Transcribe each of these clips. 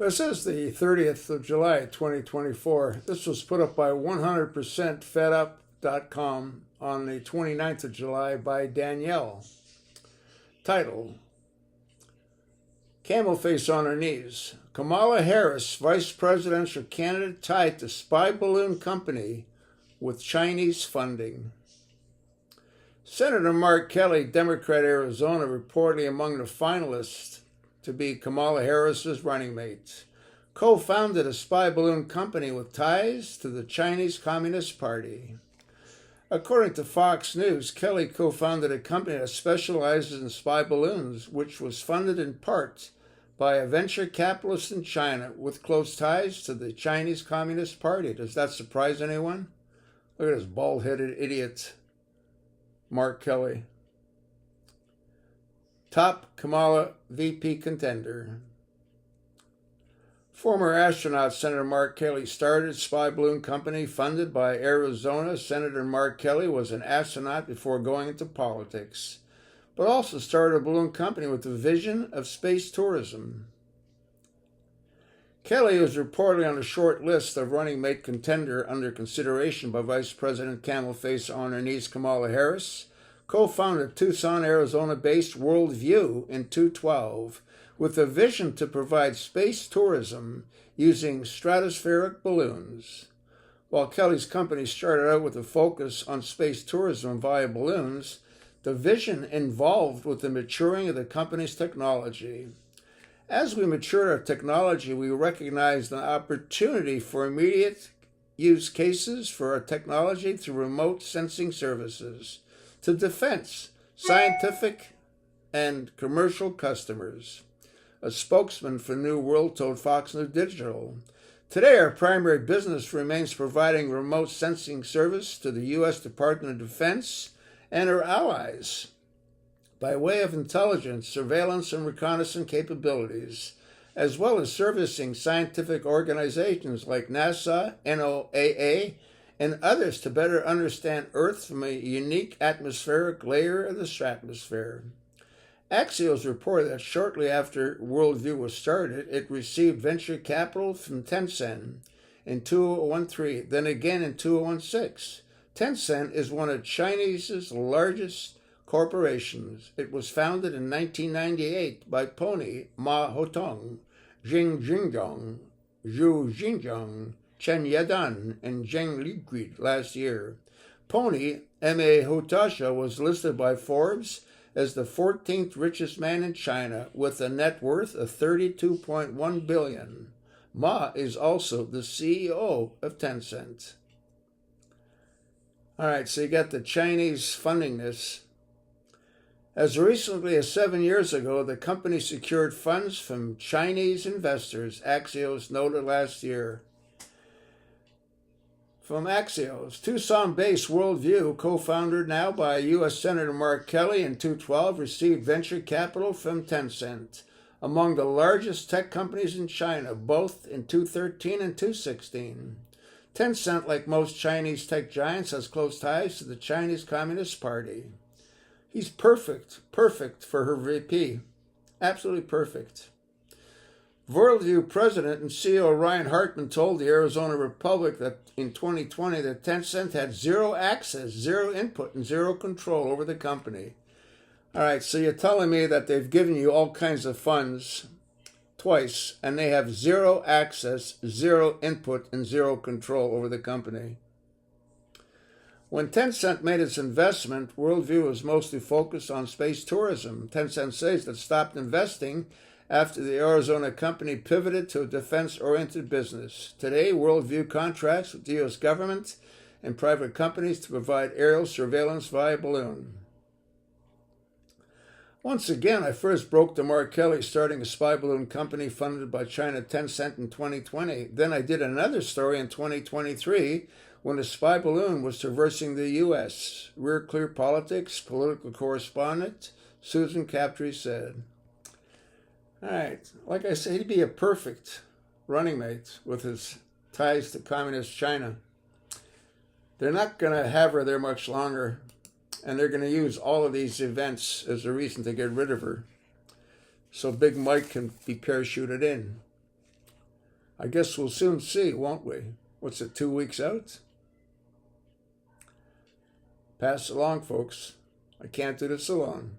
This is the 30th of July, 2024. This was put up by 100%fedup.com on the 29th of July by Danielle. Title: Camel Face on Her Knees. Kamala Harris, vice presidential candidate tied to spy balloon company with Chinese funding. Senator Mark Kelly, Democrat, Arizona, reportedly among the finalists to be Kamala Harris's running mate, co-founded a spy balloon company with ties to the Chinese Communist Party. According to Fox News, Kelly co-founded a company that specializes in spy balloons, which was funded in part by a venture capitalist in China with close ties to the Chinese Communist Party. Does that surprise anyone? Look at this bald-headed idiot, Mark Kelly. Top Kamala VP contender. Former astronaut Senator Mark Kelly started a spy balloon company funded by Arizona. Senator Mark Kelly was an astronaut before going into politics, but also started a balloon company with the vision of space tourism. Kelly was reportedly on a short list of running mate contender under consideration by Vice President Camel Face on her knees Kamala Harris, co-founded Tucson, Arizona-based Worldview in 2012, with a vision to provide space tourism using stratospheric balloons. While Kelly's company started out with a focus on space tourism via balloons, the vision involved with the maturing of the company's technology. As we mature our technology, we recognize the opportunity for immediate use cases for our technology through remote sensing services to defense, scientific, and commercial customers. A spokesman for New World told Fox News Digital, "Today, our primary business remains providing remote sensing service to the U.S. Department of Defense and our allies by way of intelligence, surveillance, and reconnaissance capabilities, as well as servicing scientific organizations like NASA, NOAA, and others to better understand Earth from a unique atmospheric layer of the stratosphere." Axios reported that shortly after Worldview was started, it received venture capital from Tencent in 2013, then again in 2016. Tencent is one of China's largest corporations. It was founded in 1998 by Pony Ma Hotong, Jing Jingyong, Zhu Jinjiang, Chen Yadan, and Zheng Liquid last year. Pony Ma Hotong was listed by Forbes as the 14th richest man in China with a net worth of $32.1 billion. Ma is also the CEO of Tencent. All right, so you got the Chinese funding this. As recently as 7 years ago, the company secured funds from Chinese investors, Axios noted last year. From Axios, Tucson-based Worldview, co-founded now by U.S. Senator Mark Kelly in 2012, received venture capital from Tencent, among the largest tech companies in China, both in 2013 and 2016. Tencent, like most Chinese tech giants, has close ties to the Chinese Communist Party. He's perfect for her VP. Absolutely perfect. Worldview president and CEO Ryan Hartman told the Arizona Republic that in 2020 that Tencent had zero access, zero input, and zero control over the company. All right, so you're telling me that they've given you all kinds of funds twice, and they have zero access, zero input, and zero control over the company. When Tencent made its investment, Worldview was mostly focused on space tourism. Tencent says that stopped investing after the Arizona company pivoted to a defense-oriented business. Today, Worldview contracts with the U.S. government and private companies to provide aerial surveillance via balloon. Once again, I first broke to Mark Kelly starting a spy balloon company funded by China Tencent in 2020. Then I did another story in 2023 when a spy balloon was traversing the U.S. Rear Clear Politics political correspondent Susan Captree said. All right, like I said, he'd be a perfect running mate with his ties to Communist China. They're not going to have her there much longer, and they're going to use all of these events as a reason to get rid of her so Big Mike can be parachuted in. I guess we'll soon see, won't we? What's it, 2 weeks out? Pass it along, folks. I can't do this alone.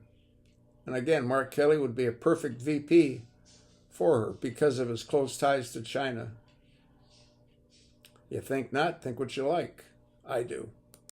And again, Mark Kelly would be a perfect VP for her because of his close ties to China. You think not? Think what you like. I do.